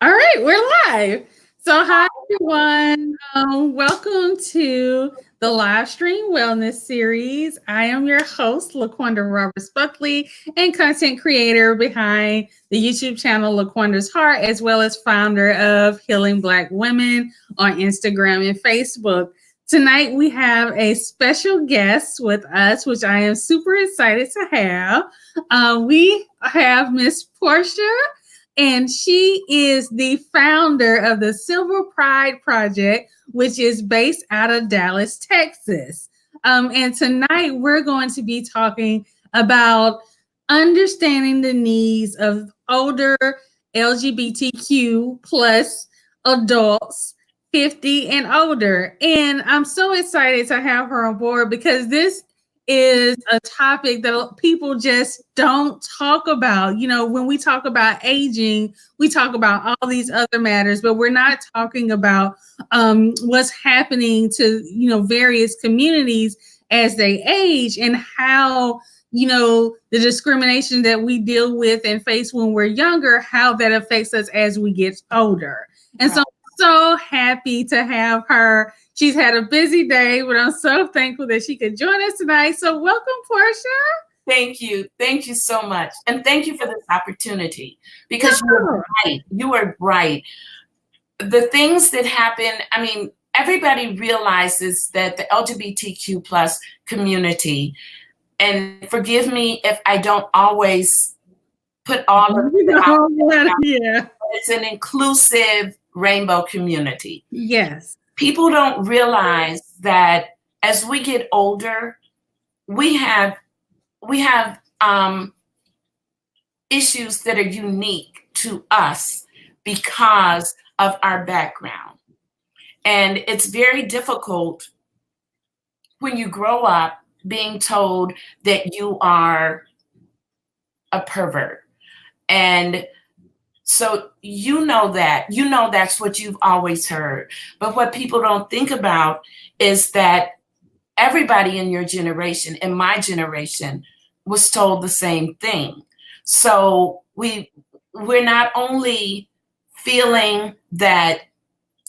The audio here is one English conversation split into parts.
All right, we're live. So, hi everyone. Welcome to the Livestream Wellness Series. I am your host, Laqwanda Roberts-Buckley, and content creator behind the YouTube channel Laqwanda's Heart, as well as founder of Healing Black Women on Instagram and Facebook. Tonight, we have a special guest with us, which I am super excited to have. We have Miss Portia, and she is the founder of the Silver Pride Project, which is based out of Dallas, Texas. And tonight we're going to be talking about understanding the needs of older LGBTQ plus adults 50 and older. And I'm so excited to have her on board because this is a topic that people just don't talk about. You know, when we talk about aging, we talk about all these other matters, but we're not talking about what's happening to, various communities as they age and how, the discrimination that we deal with and face when we're younger, how that affects us as we get older. And so I'm so happy to have her. She's had a busy day, but I'm so thankful that she could join us tonight. So welcome, Portia. Thank you. Thank you so much. And thank you for this opportunity because you are right. You are right. The things that happen, I mean, everybody realizes that the LGBTQ plus community, and forgive me if I don't always put all of it out, yeah. it's an inclusive rainbow community. Yes. People don't realize that as we get older, we have issues that are unique to us because of our background. And it's very difficult when you grow up being told that you are a pervert. And so that's what you've always heard. But what people don't think about is that everybody in your generation, in my generation, was told the same thing. So we're not only feeling that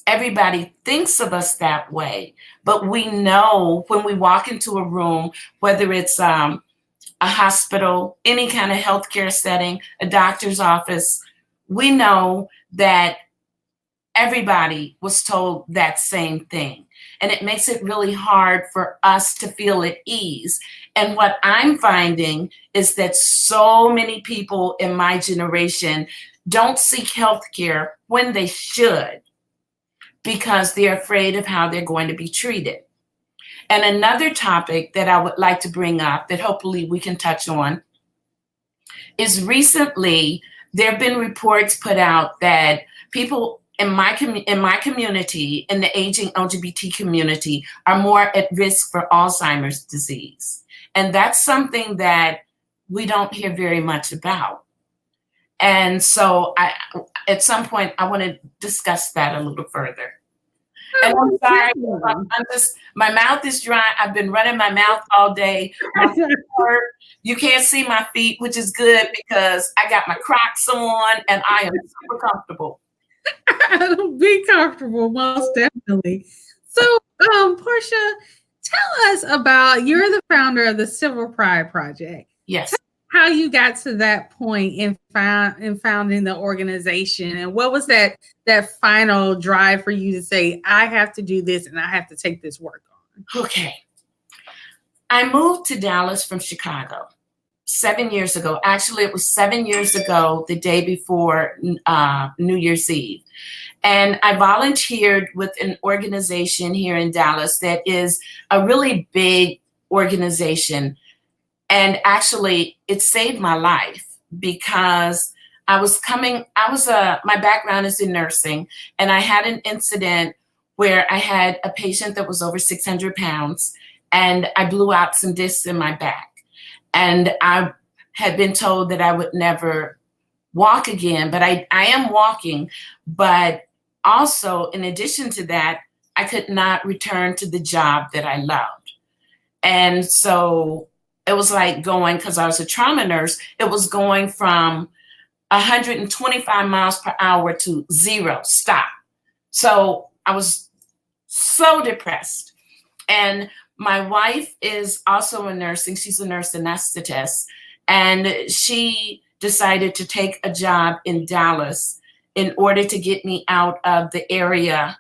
everybody thinks of us that way, but we know when we walk into a room, whether it's a hospital, any kind of healthcare setting, a doctor's office, we know that everybody was told that same thing. And it makes it really hard for us to feel at ease. And what I'm finding is that so many people in my generation don't seek healthcare when they should because they're afraid of how they're going to be treated. And another topic that I would like to bring up that hopefully we can touch on is recently there have been reports put out that people in my community, in the aging LGBT community, are more at risk for Alzheimer's disease. And that's something that we don't hear very much about. And so at some point, I want to discuss that a little further. And I'm sorry, my mouth is dry. I've been running my mouth all day. You can't see my feet, which is good because I got my Crocs on and I am super comfortable. Be comfortable, most definitely. So, Portia, tell us about, you're the founder of the Silver Pride Project. Yes. How you got to that point in founding the organization, and what was that final drive for you to say, I have to do this and I have to take this work on? Okay. I moved to Dallas from Chicago 7 years ago. Actually, it was 7 years ago, the day before New Year's Eve. And I volunteered with an organization here in Dallas that is a really big organization. And actually, it saved my life because my background is in nursing, and I had an incident where I had a patient that was over 600 pounds, and I blew out some discs in my back. And I had been told that I would never walk again, but I am walking. But also, in addition to that, I could not return to the job that I loved. And so it was like going, because I was a trauma nurse, it was going from 125 miles per hour to 0, stop. So I was so depressed. And my wife is also in nursing. She's a nurse anesthetist. And she decided to take a job in Dallas in order to get me out of the area.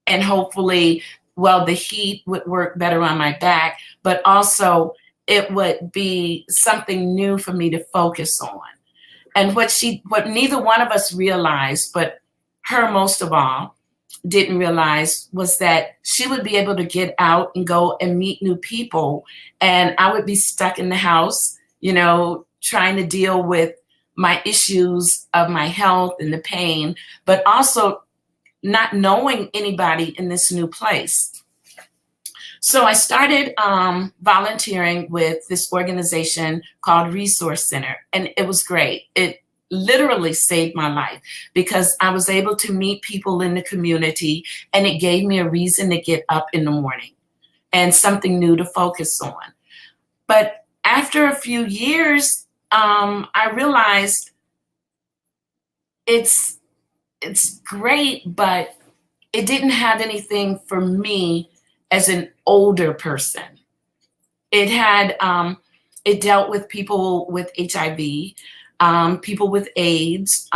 And hopefully, well, the heat would work better on my back, but also it would be something new for me to focus on. And what neither one of us realized, but her most of all, didn't realize was that she would be able to get out and go and meet new people. And I would be stuck in the house, you know, trying to deal with my issues of my health and the pain, but also not knowing anybody in this new place. So I started volunteering with this organization called Resource Center, and it was great. It literally saved my life because I was able to meet people in the community, and it gave me a reason to get up in the morning and something new to focus on. But after a few years, I realized it's great, but it didn't have anything for me as an older person. It had, it dealt with people with HIV, people with AIDS,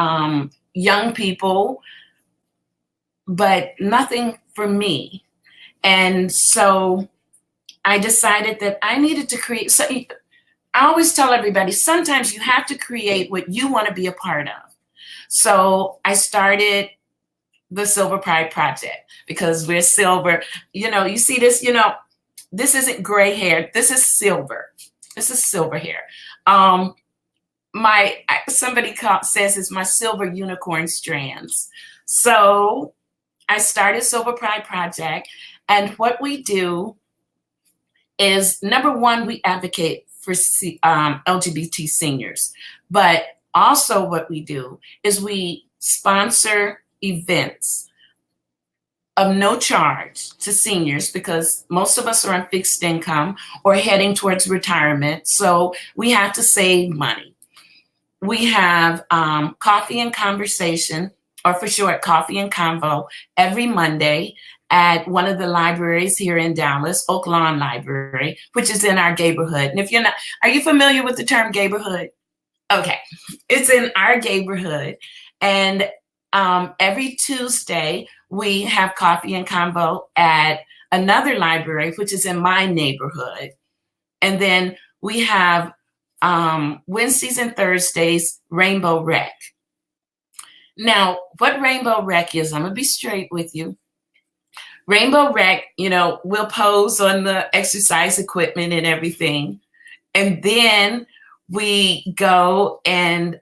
young people, but nothing for me. And so I decided that I needed to create. So I always tell everybody, sometimes you have to create what you want to be a part of. So I started the Silver Pride Project because we're silver. You know, you see this, you know, this isn't gray hair. This is silver. This is silver hair. Somebody says it's my silver unicorn strands. So I started Silver Pride Project, and what we do is, number one, we advocate for LGBT seniors, but also what we do is we sponsor events of no charge to seniors because most of us are on fixed income or heading towards retirement, so we have to save money. We have Coffee and Conversation, or for short, Coffee and Convo, every Monday at one of the libraries here in Dallas, Oak Lawn Library, which is in our neighborhood. And if you're not, are you familiar with the term neighborhood? Okay, it's in our neighborhood. And every Tuesday, we have Coffee and Convo at another library, which is in my neighborhood. And then we have Wednesdays and Thursdays, Rainbow Rec. Now, what Rainbow Rec is, I'm gonna be straight with you. Rainbow Rec, you know, we'll pose on the exercise equipment and everything. And then we go and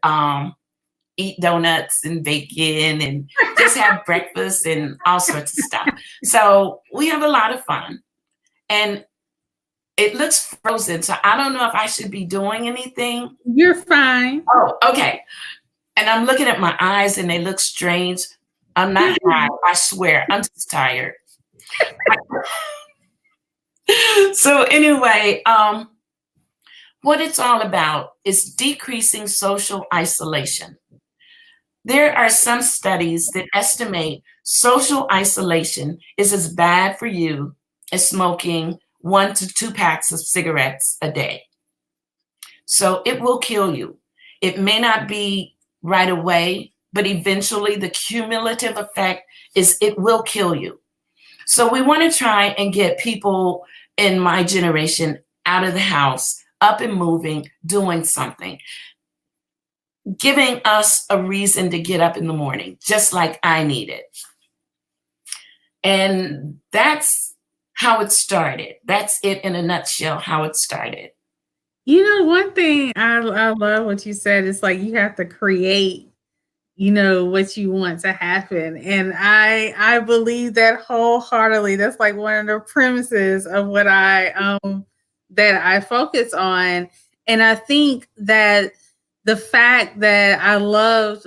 eat donuts and bacon and just have breakfast and all sorts of stuff. So we have a lot of fun. And it looks frozen, so I don't know if I should be doing anything. You're fine. Oh, okay. And I'm looking at my eyes and they look strange. I'm not high, I swear. I'm just tired. So anyway, what it's all about is decreasing social isolation. There are some studies that estimate social isolation is as bad for you as smoking 1 to 2 packs of cigarettes a day. So it will kill you. It may not be right away, but eventually the cumulative effect is it will kill you. So we want to try and get people in my generation out of the house, up and moving, doing something, giving us a reason to get up in the morning, just like I need it. And that's how it started. That's it in a nutshell, how it started. You know, one thing I love what you said is like you have to create, you know, what you want to happen. And I believe that wholeheartedly. That's like one of the premises of what that I focus on. And I think that the fact that I loved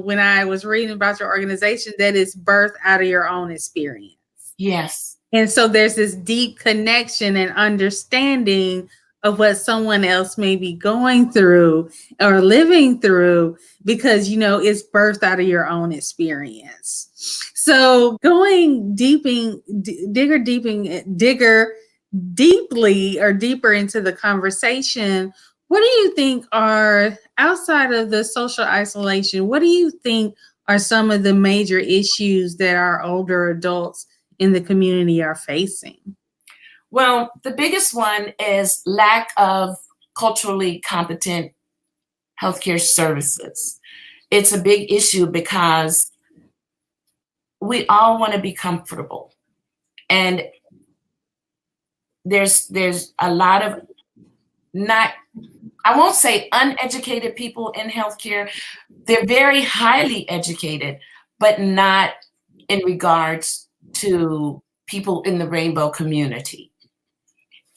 when I was reading about your organization, that it's birthed out of your own experience. Yes. And so there's this deep connection and understanding of what someone else may be going through or living through, because it's birthed out of your own experience. So going digger deeply or deeper into the conversation, what do you think are, outside of the social isolation, what do you think are some of the major issues that our older adults in the community are facing? Well, the biggest one is lack of culturally competent healthcare services. It's a big issue because we all want to be comfortable. And there's a lot of, not, I won't say uneducated people in healthcare. They're very highly educated, but not in regards to people in the rainbow community.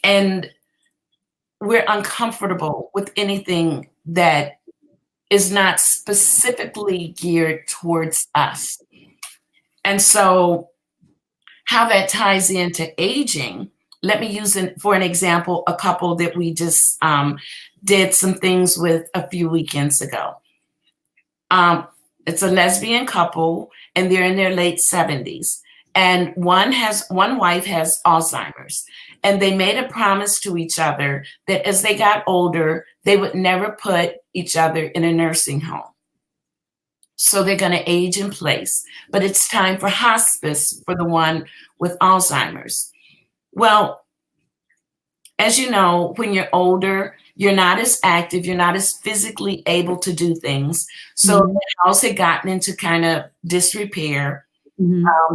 And we're uncomfortable with anything that is not specifically geared towards us. And so how that ties into aging, let me use for an example, a couple that we just did some things with a few weekends ago. It's a lesbian couple, and they're in their late 70s. And one wife has Alzheimer's. And they made a promise to each other that as they got older, they would never put each other in a nursing home. So they're going to age in place. But it's time for hospice for the one with Alzheimer's. Well, as you know, when you're older, you're not as active, you're not as physically able to do things. So the house had gotten into kind of disrepair.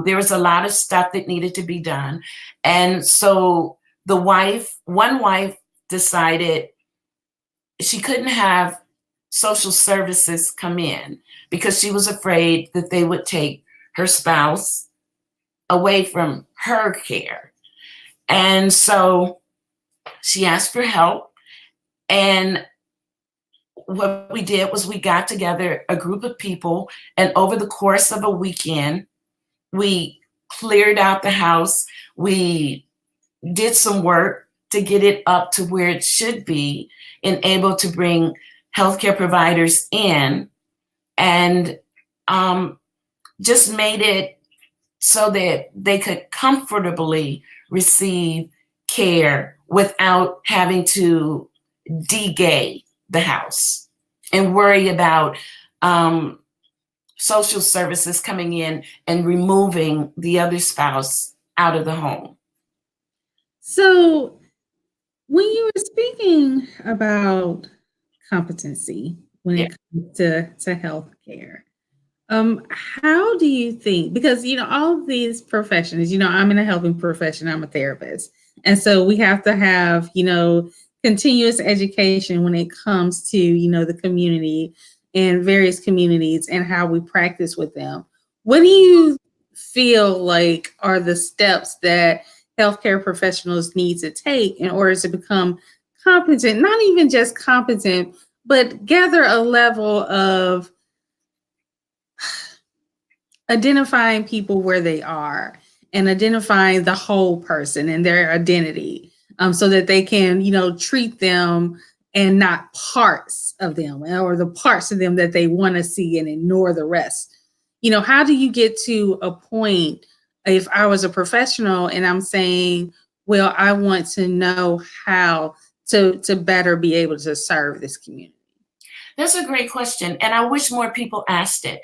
There was a lot of stuff that needed to be done. And so one wife decided she couldn't have social services come in because she was afraid that they would take her spouse away from her care. And so she asked for help. And what we did was we got together a group of people, and over the course of a weekend, we cleared out the house. We did some work to get it up to where it should be and able to bring healthcare providers in, and just made it so that they could comfortably receive care without having to de-gay the house and worry about social services coming in and removing the other spouse out of the home. So when you were speaking about competency when it comes to healthcare, how do you think, because all of these professions, I'm in a helping profession, I'm a therapist, and so we have to have continuous education when it comes to the community and various communities and how we practice with them. What do you feel like are the steps that healthcare professionals need to take in order to become competent, not even just competent, but gather a level of identifying people where they are and identifying the whole person and their identity, so that they can, treat them and not parts of them, or the parts of them that they want to see and ignore the rest. How do you get to a point, if I was a professional and I'm saying, well, I want to know how to better be able to serve this community? That's a great question, and I wish more people asked it.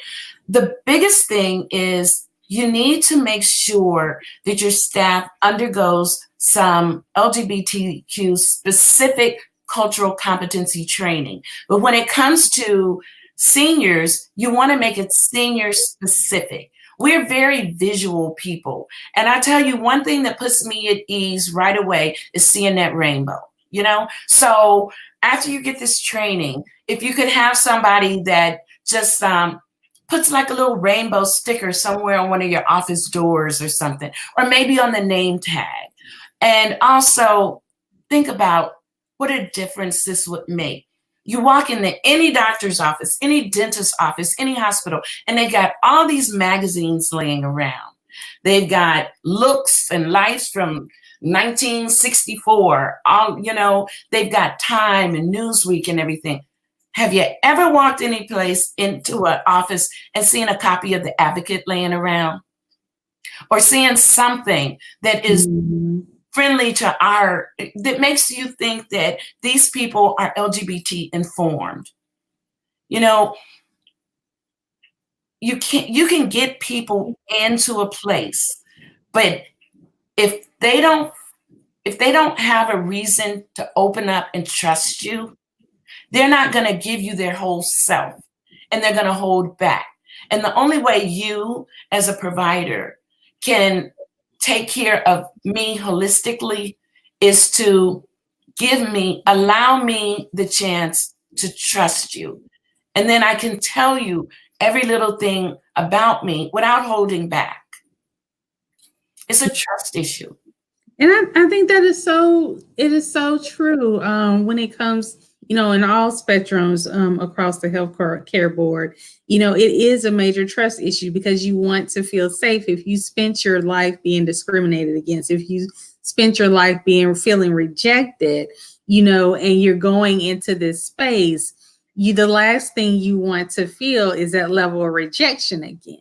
The biggest thing is you need to make sure that your staff undergoes some LGBTQ specific cultural competency training. But when it comes to seniors, you want to make it senior specific. We're very visual people. And I tell you, one thing that puts me at ease right away is seeing that rainbow, So after you get this training, if you could have somebody that just puts like a little rainbow sticker somewhere on one of your office doors or something, or maybe on the name tag. And also think about what a difference this would make. You walk into any doctor's office, any dentist's office, any hospital, and they got all these magazines laying around. They've got looks and lives from 1964, they've got Time and Newsweek and everything. Have you ever walked any place into an office and seen a copy of The Advocate laying around? Or seeing something that is friendly to that makes you think that these people are LGBT informed? You can get people into a place, but if they don't have a reason to open up and trust you, they're not going to give you their whole self, and they're going to hold back. And the only way you as a provider can take care of me holistically is to allow me the chance to trust you. And then I can tell you every little thing about me without holding back. It's a trust issue. And I think it is so true when it comes, in all spectrums across the healthcare board. It is a major trust issue because you want to feel safe. If you spent your life being discriminated against, if you spent your life feeling rejected, and you're going into this space, the last thing you want to feel is that level of rejection again.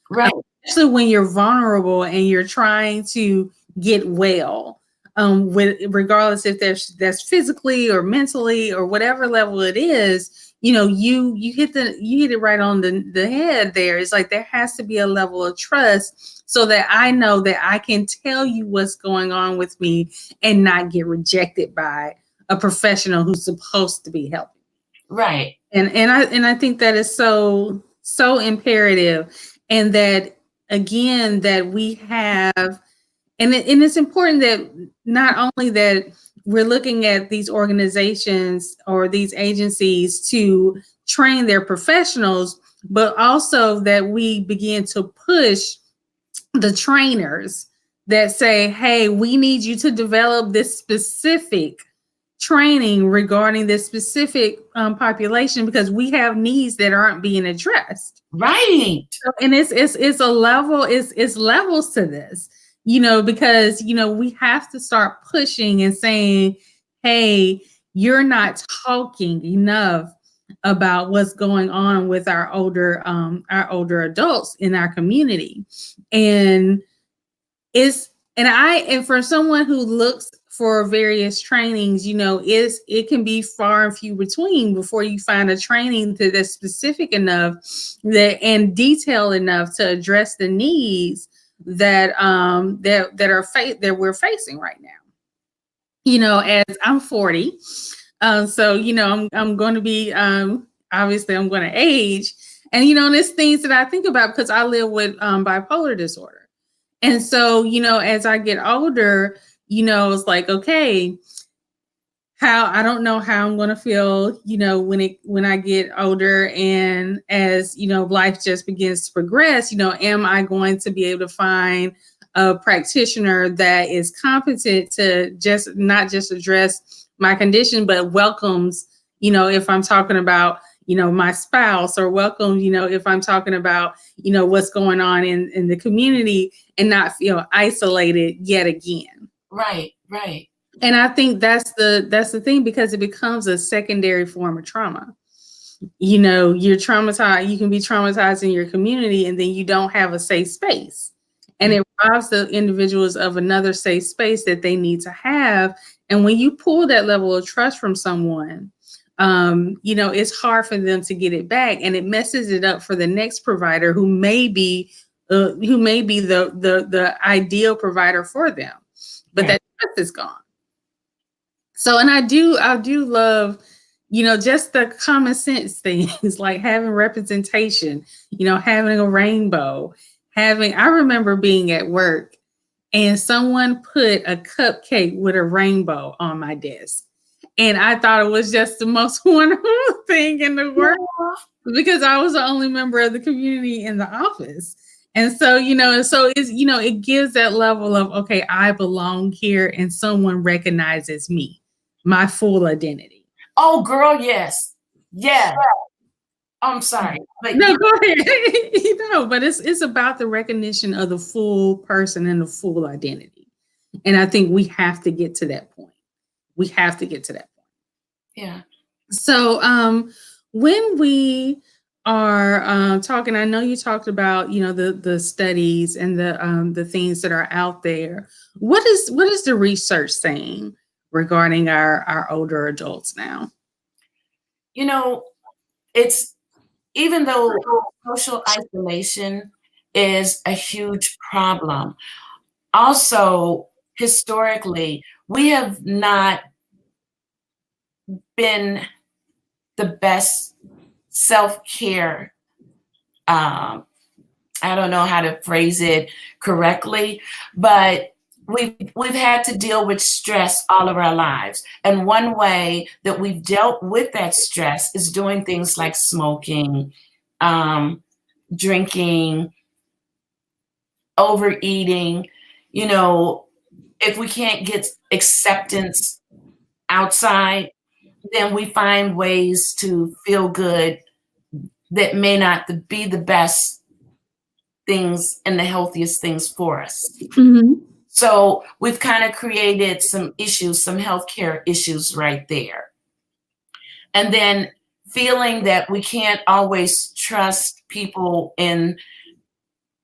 Right. Especially when you're vulnerable and you're trying to get well. Regardless if that's physically or mentally or whatever level it is, you hit it right on the head there. It's like there has to be a level of trust so that I know that I can tell you what's going on with me and not get rejected by a professional who's supposed to be helping. Right. And I think that is so imperative, and that again that we have. And it's important that not only that we're looking at these organizations or these agencies to train their professionals, but also that we begin to push the trainers that say, hey, we need you to develop this specific training regarding this specific population because we have needs that aren't being addressed. Right. And it's levels to this. Because, we have to start pushing and saying, hey, you're not talking enough about what's going on with our older adults in our community. And for someone who looks for various trainings, it can be far and few between before you find a training that's specific enough and detailed enough to address the needs that we're facing right now. As I'm 40, so I'm going to be obviously I'm going to age, and there's things that I think about because I live with bipolar disorder, and so as I get older, it's like, okay, I don't know how I'm going to feel, when I get older, and as life just begins to progress, am I going to be able to find a practitioner that is competent to not just address my condition, but welcomes, if I'm talking about, my spouse, or welcome, if I'm talking about, what's going on in the community, and not feel isolated yet again. Right, right. And I think that's the thing, because it becomes a secondary form of trauma. You're traumatized. You can be traumatized in your community, and then you don't have a safe space. And it robs the individuals of another safe space that they need to have. And when you pull that level of trust from someone, it's hard for them to get it back, and it messes it up for the next provider who may be the ideal provider for them, but that trust is gone. So, and I do love, just the common sense things like having representation, having a rainbow, I remember being at work and someone put a cupcake with a rainbow on my desk. And I thought it was just the most wonderful thing in the world because I was the only member of the community in the office. And so, it gives that level of, okay, I belong here and someone recognizes me. My full identity. Oh, girl, yes. Yeah. I'm sorry. But no, go ahead. But it's about the recognition of the full person and the full identity. And I think we have to get to that point. We have to get to that point. Yeah. So when we are talking, I know you talked about, you know, the studies and the things that are out there. What is the research saying regarding our older adults now? You know, it's, even though social isolation is a huge problem, also historically, we have not been the best self-care. I don't know how to phrase it correctly, but we've had to deal with stress all of our lives. And one way that we've dealt with that stress is doing things like smoking, drinking, overeating. You know, if we can't get acceptance outside, then we find ways to feel good that may not be the best things and the healthiest things for us. Mm-hmm. So we've kind of created some issues, some healthcare issues right there. And then feeling that we can't always trust people in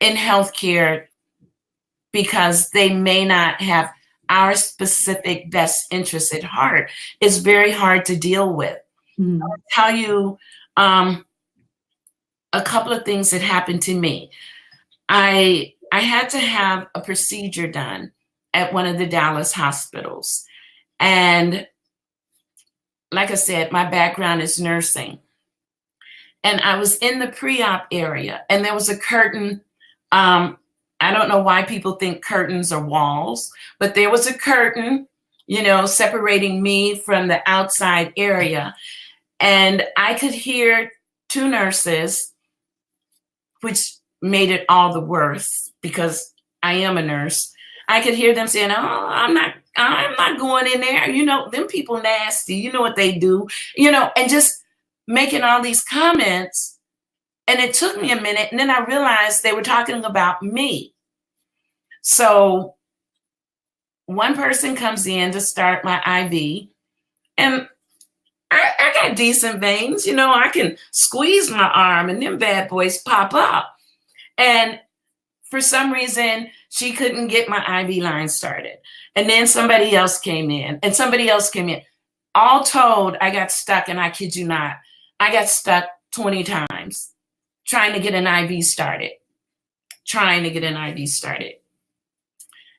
healthcare because they may not have our specific best interests at heart is very hard to deal with. Mm-hmm. I'll tell you a couple of things that happened to me. I had to have a procedure done at one of the Dallas hospitals. And like I said, my background is nursing. And I was in the pre-op area, and there was a curtain. I don't know why people think curtains are walls, but there was a curtain, you know, separating me from the outside area. And I could hear two nurses, which made it all the worse because I am a nurse. I could hear them saying, "Oh, I'm not going in there. You know, them people nasty. You know what they do, you know," and just making all these comments. And it took me a minute. And then I realized they were talking about me. So one person comes in to start my IV, and I got decent veins. You know, I can squeeze my arm and them bad boys pop up. And for some reason, she couldn't get my IV line started. And then somebody else came in, and somebody else came in. All told, I got stuck, and I kid you not, I got stuck 20 times trying to get an IV started,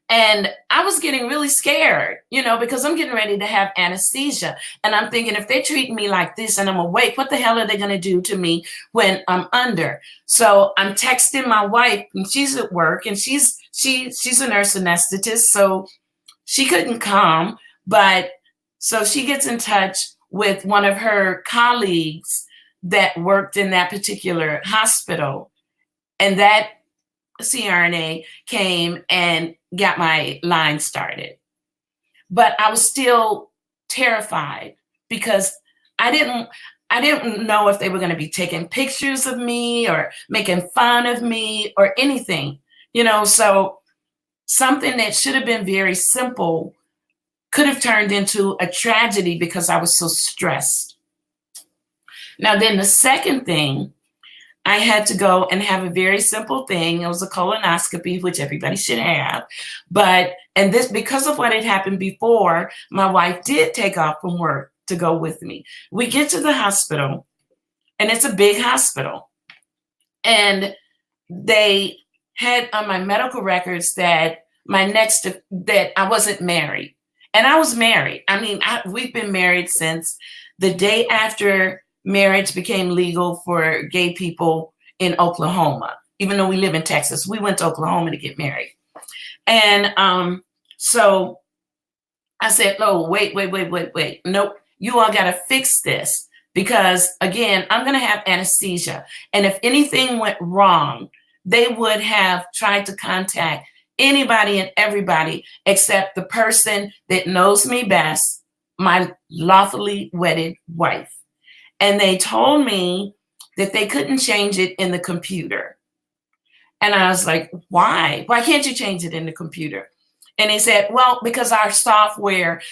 And I was getting really scared, you know, because I'm getting ready to have anesthesia. And I'm thinking, if they're treating me like this and I'm awake, what the hell are they going to do to me when I'm under? So I'm texting my wife, and she's at work, and she's a nurse anesthetist, so she couldn't come. But so she gets in touch with one of her colleagues that worked in that particular hospital. And that CRNA came and got my line started. But I was still terrified because I didn't know if they were going to be taking pictures of me or making fun of me or anything, you know. So something that should have been very simple could have turned into a tragedy because I was so stressed. Now, then the second thing, I had to go and have a very simple thing. It was a colonoscopy, which everybody should have. And this, because of what had happened before, my wife did take off from work to go with me. We get to the hospital, and it's a big hospital. And they had on my medical records that that I wasn't married. And I was married. I mean, we've been married since the day after marriage became legal for gay people in Oklahoma. Even though we live in Texas, we went to Oklahoma to get married. And so I said, "Oh, wait. Nope, you all got to fix this because, again, I'm going to have anesthesia. And if anything went wrong, they would have tried to contact anybody and everybody except the person that knows me best, my lawfully wedded wife." And they told me that they couldn't change it in the computer. And I was like, "Why? Why can't you change it in the computer?" And they said, well, because our software,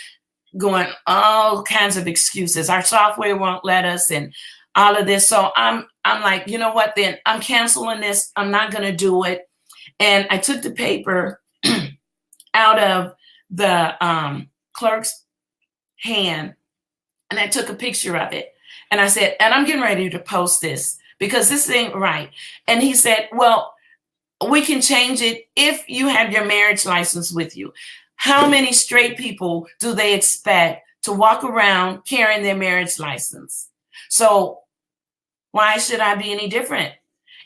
going all kinds of excuses. Our software won't let us, and all of this. So I'm like, you know what? Then I'm canceling this. I'm not going to do it. And I took the paper out of the clerk's hand, and I took a picture of it. And I said, and I'm getting ready to post this because this ain't right. And he said, well, we can change it if you have your marriage license with you. How many straight people do they expect to walk around carrying their marriage license? So why should I be any different?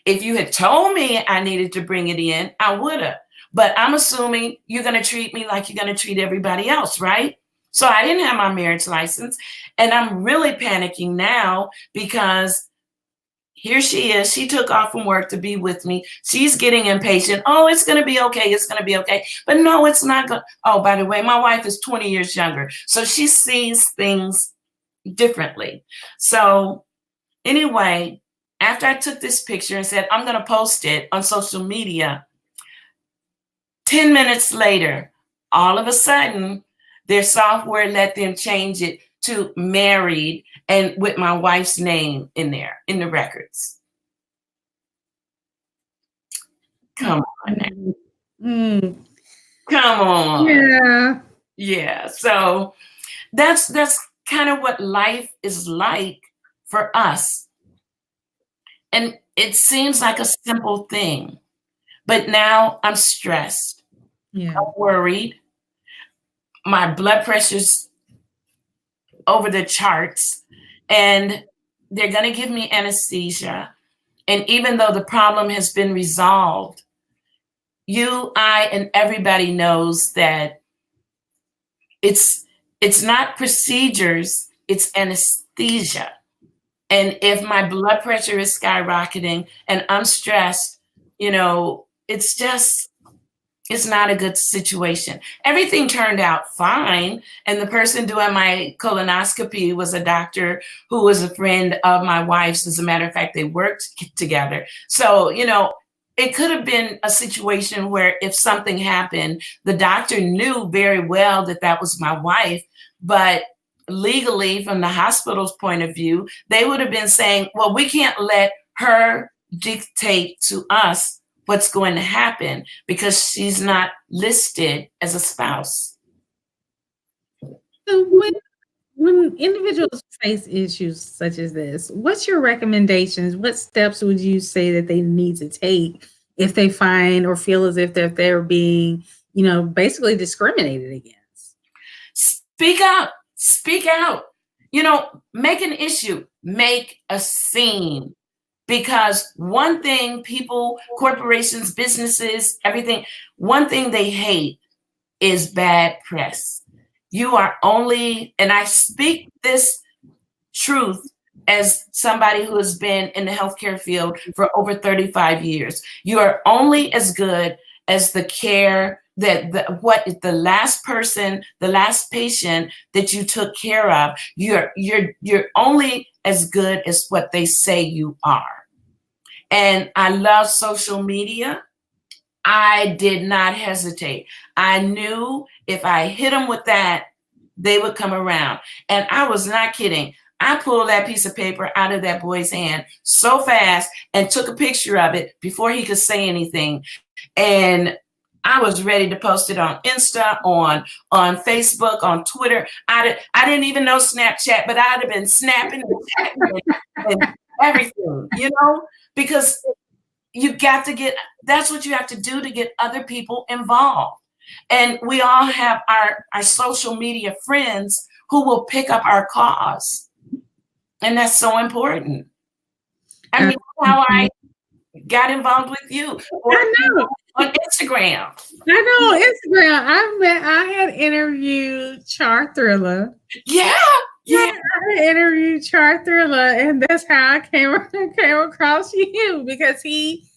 If you had told me I needed to bring it in, I would have. But I'm assuming you're going to treat me like you're going to treat everybody else, right? So I didn't have my marriage license. And I'm really panicking now because here she is. She took off from work to be with me. She's getting impatient. Oh, it's going to be okay. It's going to be okay. But no, it's not going. Oh, by the way, my wife is 20 years younger. So she sees things differently. So anyway, after I took this picture and said, I'm going to post it on social media, 10 minutes later, all of a sudden, their software let them change it to married and with my wife's name in there, in the records. Come on now. Come on. Yeah. Yeah. So that's kind of what life is like for us. And it seems like a simple thing, but now I'm stressed. Yeah. I'm worried. My blood pressure's over the charts, and they're going to give me anesthesia. And even though the problem has been resolved, you, I, and everybody knows that it's not procedures, it's anesthesia. And if my blood pressure is skyrocketing and I'm stressed, you know, it's not a good situation. Everything turned out fine. And the person doing my colonoscopy was a doctor who was a friend of my wife's. As a matter of fact, they worked together. So, you know, it could have been a situation where if something happened, the doctor knew very well that that was my wife, but legally, from the hospital's point of view, they would have been saying, well, we can't let her dictate to us what's going to happen because she's not listed as a spouse. So when individuals face issues such as this, what's your recommendations? What steps would you say that they need to take if they find or feel as if they're being, you know, basically discriminated against? Speak up. Speak out. You know, make an issue. Make a scene. Because one thing people, corporations, businesses, everything, one thing they hate is bad press. You are only, and I speak this truth as somebody who has been in the healthcare field for over 35 years. You are only as good as the care that the last person, the last patient that you took care of. You're only as good as what they say you are. And I love social media. I did not hesitate. I knew if I hit them with that, they would come around. And I was not kidding. I pulled that piece of paper out of that boy's hand so fast and took a picture of it before he could say anything. And I was ready to post it on Insta, on Facebook, on Twitter. I didn't even know Snapchat, but I'd have been snapping and everything, you know? Because you got to that's what you have to do to get other people involved. And we all have our social media friends who will pick up our cause. And that's so important. I mean, how I got involved with you. I know. On Instagram. I know, Instagram. I had interviewed Char Thriller. Yeah. I interviewed Char Thriller, and that's how I came across you, because he's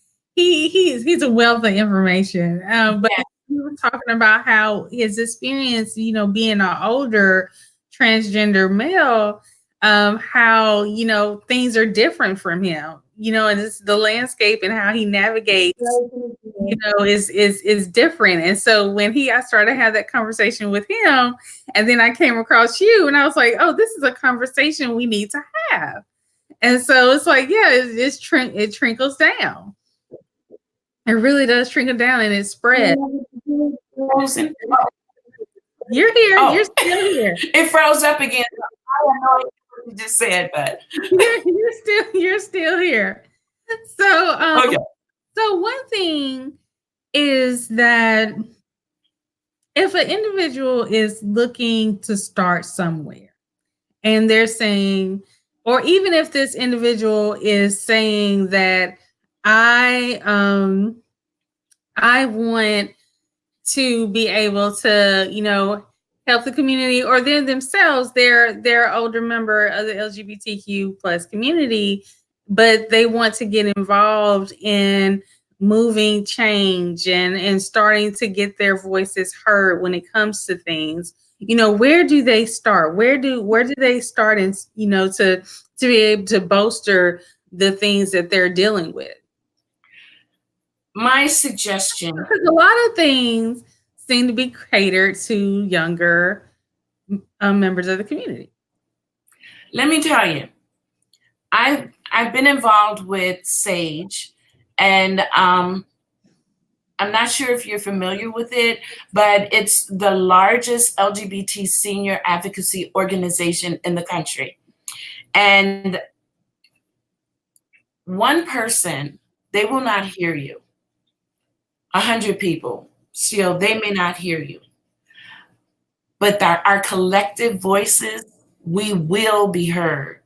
a wealth of information. But we were talking about how his experience, you know, being an older transgender male, how, you know, things are different from him, you know, and it's the landscape and how he navigates, you know, is different. And so when I started to have that conversation with him, and then I came across you, and I was like, oh, this is a conversation we need to have. And so it's like, yeah, it trickles down. It really does trickle down, and it spreads. You're here. Oh. You're still here. It froze up again. I don't know what you just said, but you're still here. So okay. So one thing is that if an individual is looking to start somewhere and they're saying, or even if this individual is saying that I want to be able to, you know, help the community, or they're themselves, they're older member of the LGBTQ plus community, but they want to get involved in moving change and starting to get their voices heard when it comes to things. You know, where do they start? Where do they start, and you know, to be able to bolster the things that they're dealing with? My suggestion, because a lot of things seem to be catered to younger members of the community. Let me tell you, I've been involved with SAGE, and I'm not sure if you're familiar with it, but it's the largest LGBT senior advocacy organization in the country. And one person, they will not hear you. 100 people, still, they may not hear you. But our collective voices, we will be heard.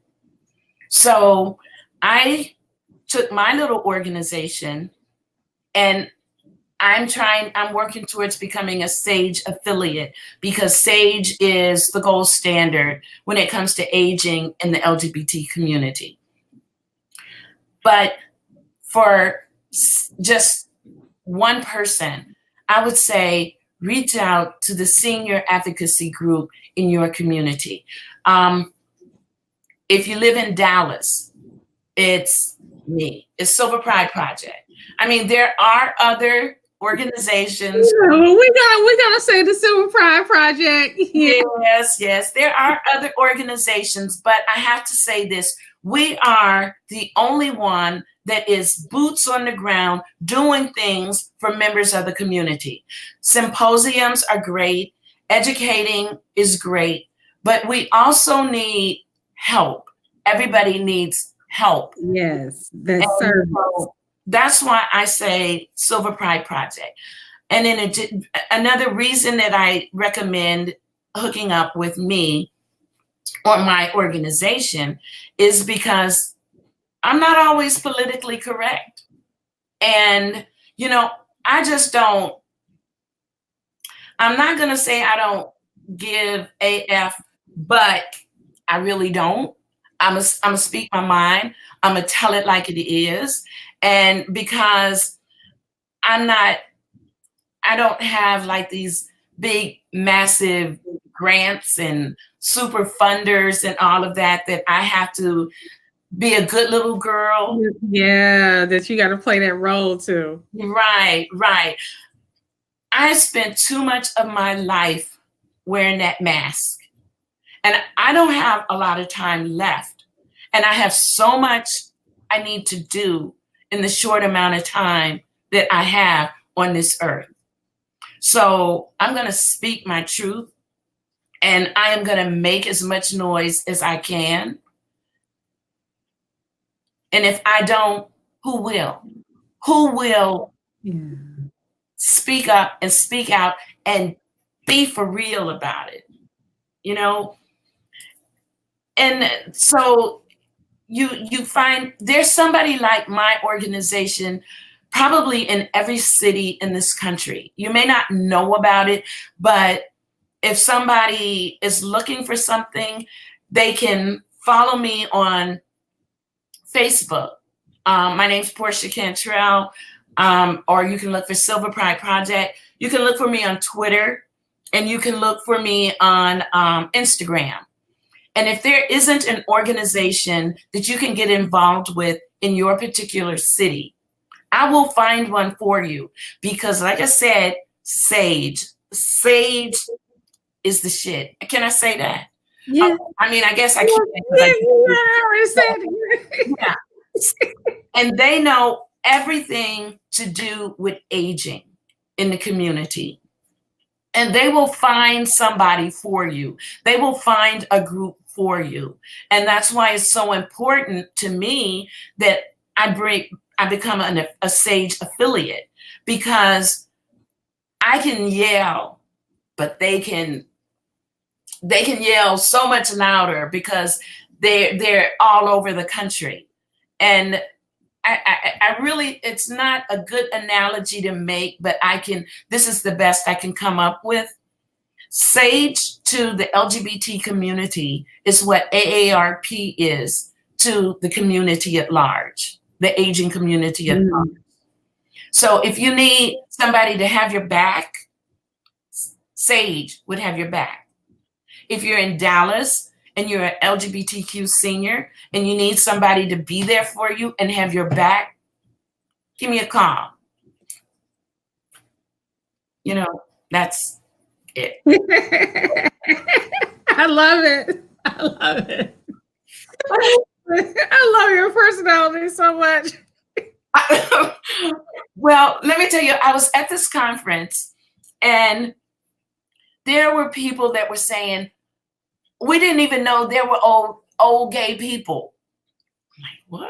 So I took my little organization, and I'm working towards becoming a SAGE affiliate, because SAGE is the gold standard when it comes to aging in the LGBT community. But for just one person, I would say reach out to the senior advocacy group in your community. If you live in Dallas, it's me. It's Silver Pride Project. I mean, there are other organizations. Yeah, we're gonna say the Silver Pride Project. Yeah. Yes, there are other organizations, but I have to say this: we are the only one that is boots on the ground doing things for members of the community. Symposiums are great, educating is great, but we also need help. Everybody needs help. Yes, that's service. So that's why I say Silver Pride Project. And then another reason that I recommend hooking up with me or my organization is because I'm not always politically correct. And, you know, I just don't, I'm not going to say I don't give AF, but I really don't. I'm going to speak my mind. I'm going to tell it like it is. And because I don't have like these big, massive grants and super funders and all of that I have to be a good little girl. Yeah, that you got to play that role too. Right. I spent too much of my life wearing that mask, and I don't have a lot of time left. And I have so much I need to do in the short amount of time that I have on this earth. So I'm going to speak my truth, and I am going to make as much noise as I can. And if I don't, who will? Who will speak up and speak out and be for real about it? You know? And so you find there's somebody like my organization probably in every city in this country. You may not know about it, but if somebody is looking for something, they can follow me on Facebook. My name's Portia Cantrell, or you can look for Silver Pride Project. You can look for me on Twitter, and you can look for me on Instagram. And if there isn't an organization that you can get involved with in your particular city, I will find one for you, because like I said, sage is the shit. Can I say that? Yeah. I mean, I guess I can't. Yeah. And they know everything to do with aging in the community. And they will find somebody for you. They will find a group for you. And that's why it's so important to me that I become a SAGE affiliate, because I can yell, but they can yell so much louder because they're all over the country. And I really, it's not a good analogy to make, but this is the best I can come up with. SAGE to the LGBT community is what AARP is to the community at large, the aging community at large. So if you need somebody to have your back, SAGE would have your back. If you're in Dallas and you're an LGBTQ senior and you need somebody to be there for you and have your back, give me a call. You know, that's it. I love it. I love it. I love your personality so much. Well, let me tell you, I was at this conference and there were people that were saying, we didn't even know there were old gay people. I'm like, what?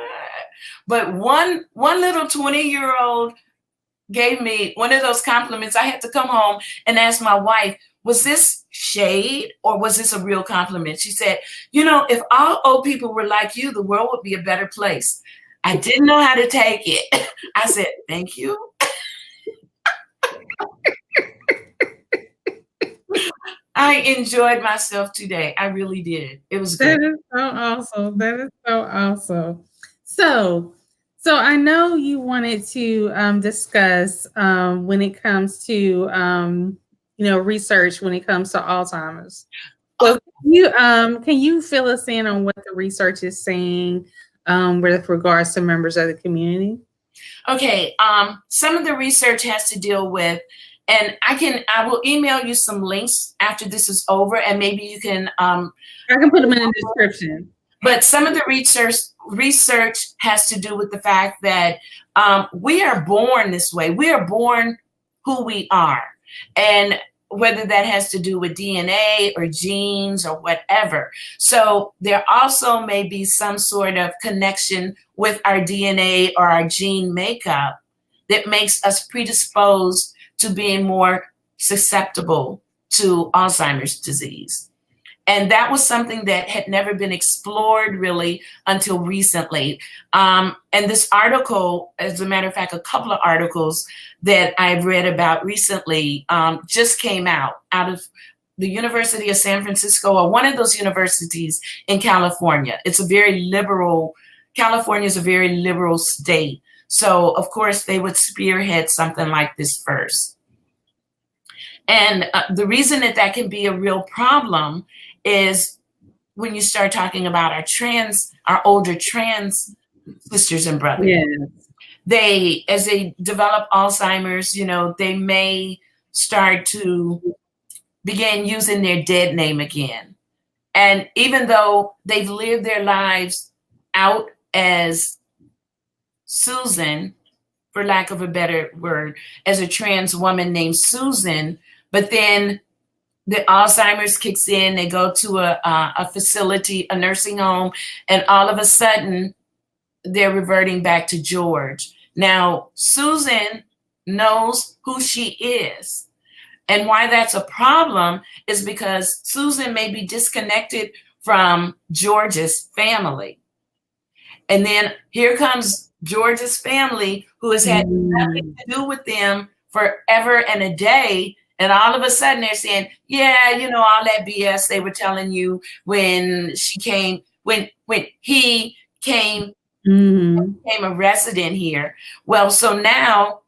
But one little 20-year-old gave me one of those compliments. I had to come home and ask my wife, was this shade or was this a real compliment? She said, you know, if all old people were like you, the world would be a better place. I didn't know how to take it. I said, thank you. I enjoyed myself today. I really did. It was good. That is so awesome. That is so awesome. So I know you wanted to discuss when it comes to research when it comes to Alzheimer's. So can you fill us in on what the research is saying with regards to members of the community? Okay. Some of the research has to deal with, and I will email you some links after this is over, and maybe you can. I can put them in the description. But some of the research has to do with the fact that we are born this way. We are born who we are, and whether that has to do with DNA or genes or whatever. So there also may be some sort of connection with our DNA or our gene makeup that makes us predisposed to being more susceptible to Alzheimer's disease. And that was something that had never been explored really until recently. And this article, as a matter of fact, a couple of articles that I've read about recently just came out of the University of San Francisco, or one of those universities in California. It's a very liberal, California is a very liberal state. So of course they would spearhead something like this first. And the reason that can be a real problem is when you start talking about our older trans sisters and brothers. Yes. As they develop Alzheimer's, they may start to begin using their dead name again. And even though they've lived their lives out as Susan, for lack of a better word, as a trans woman named Susan, but then the Alzheimer's kicks in, they go to a facility, a nursing home, and all of a sudden they're reverting back to George. Now, Susan knows who she is. And why that's a problem is because Susan may be disconnected from George's family. And then here comes George's family, who has had nothing to do with them forever and a day. And all of a sudden they're saying, yeah, all that BS they were telling you when he came, became a resident here. Well, so now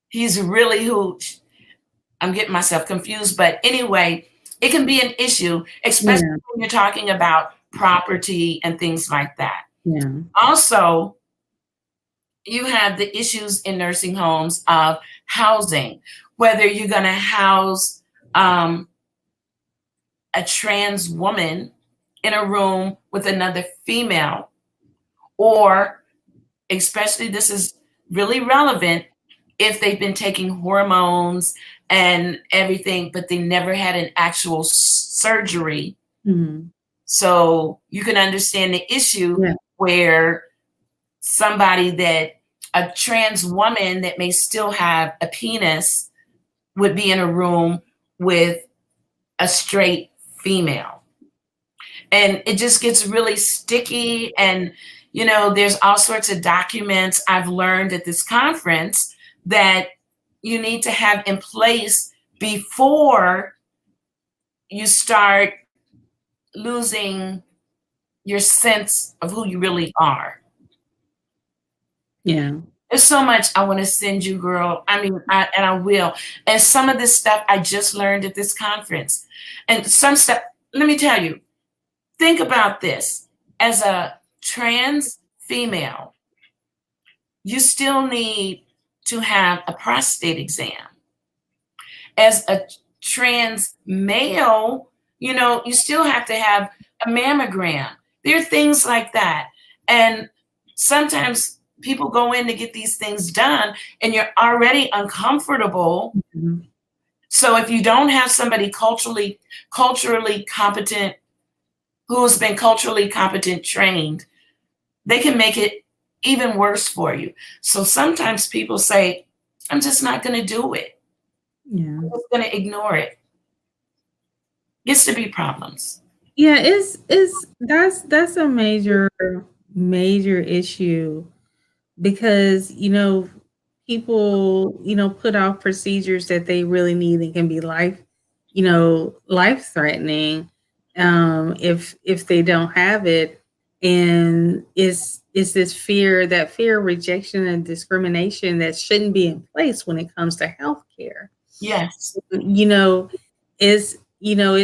he's really who, I'm getting myself confused. But anyway, It can be an issue, especially when you're talking about property and things like that. Yeah. Also, you have the issues in nursing homes of housing, whether you're going to house a trans woman in a room with another female, or especially this is really relevant if they've been taking hormones and everything, but they never had an actual surgery. Mm-hmm. So you can understand the issue where a trans woman that may still have a penis would be in a room with a straight female. And it just gets really sticky. And, there's all sorts of documents I've learned at this conference that you need to have in place before you start losing your sense of who you really are. Yeah. There's so much I want to send you, girl. I mean, I will. And some of this stuff I just learned at this conference. And some stuff, let me tell you, think about this. As a trans female, you still need to have a prostate exam. As a trans male, you still have to have a mammogram. There are things like that. And sometimes people go in to get these things done and you're already uncomfortable. Mm-hmm. So if you don't have somebody culturally competent, who's been culturally competent trained, they can make it even worse for you. So sometimes people say, I'm just not going to do it. Yeah. I'm just going to ignore it. Gets to be problems. Yeah, that's a major issue, because people put off procedures that they really need and can be life threatening if they don't have it. And it's this fear of rejection and discrimination that shouldn't be in place when it comes to healthcare. Yes. It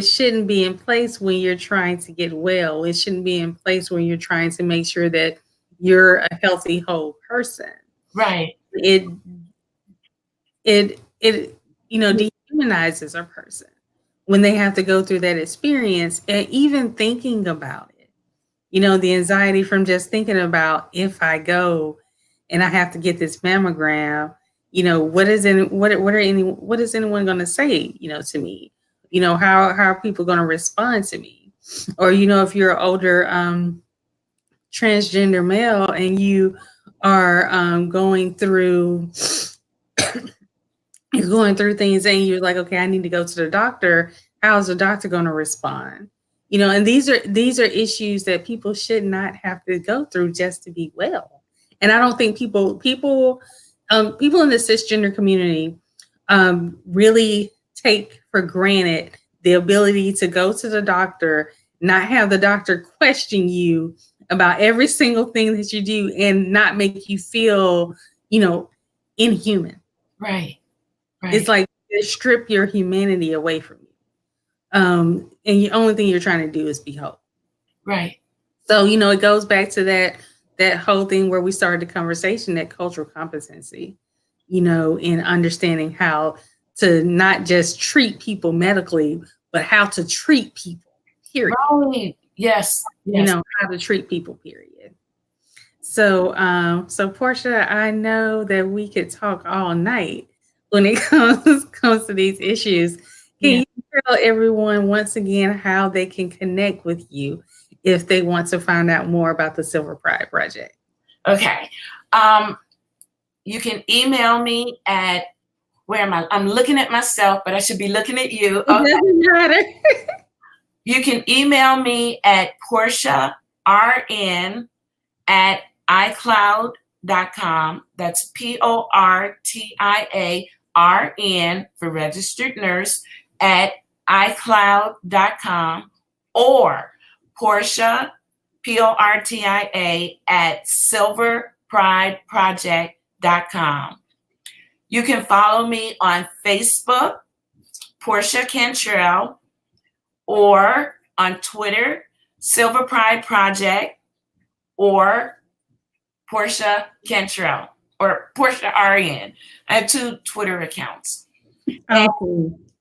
shouldn't be in place when you're trying to get well. It shouldn't be in place when you're trying to make sure that you're a healthy, whole person. Right. It dehumanizes a person when they have to go through that experience, and even thinking about it. The anxiety from just thinking about, if I go and I have to get this mammogram, what is anyone going to say, to me? How are people going to respond to me? Or, if you're an older transgender male and you are going through things and you're like, okay, I need to go to the doctor. How's the doctor going to respond? And these are issues that people should not have to go through just to be well. And I don't think people in the cisgender community really take for granted the ability to go to the doctor, not have the doctor question you about every single thing that you do, and not make you feel, inhuman. Right. It's like they strip your humanity away from you. And the only thing you're trying to do is be whole. Right. So, it goes back to that whole thing where we started the conversation, that cultural competency, in understanding how to not just treat people medically, but how to treat people, period. Right. Yes. How to treat people, period. So, Portia, I know that we could talk all night when it comes to these issues. Can you tell everyone once again how they can connect with you if they want to find out more about the Silver Pride Project? Okay. You can email me at, where am I? I'm looking at myself, but I should be looking at you. Okay. It doesn't matter. You can email me at Portia RN at iCloud.com. That's PORTIA RN for registered nurse at iCloud.com, or Portia PORTIA at silverprideproject.com. You can follow me on Facebook, Portia Cantrell, or on Twitter, Silver Pride Project, or Portia Cantrell, or Portia RN. I have 2 Twitter accounts. Okay.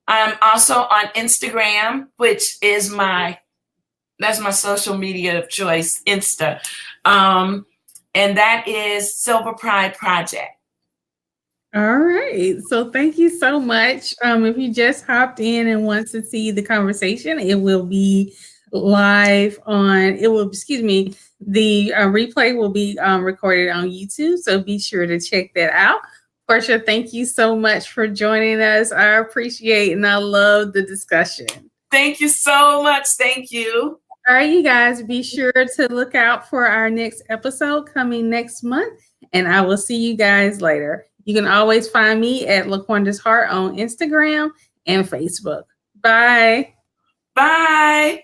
I'm also on Instagram, which is that's my social media of choice, Insta. And that is Silver Pride Project. All right. So thank you so much. If you just hopped in and want to see the conversation, it will be live on, the replay will be recorded on YouTube. So be sure to check that out. Portia, thank you so much for joining us. I appreciate and I love the discussion. Thank you so much. Thank you. All right, you guys, be sure to look out for our next episode coming next month, and I will see you guys later. You can always find me at Laqwanda's Heart on Instagram and Facebook. Bye. Bye.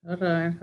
Hold on.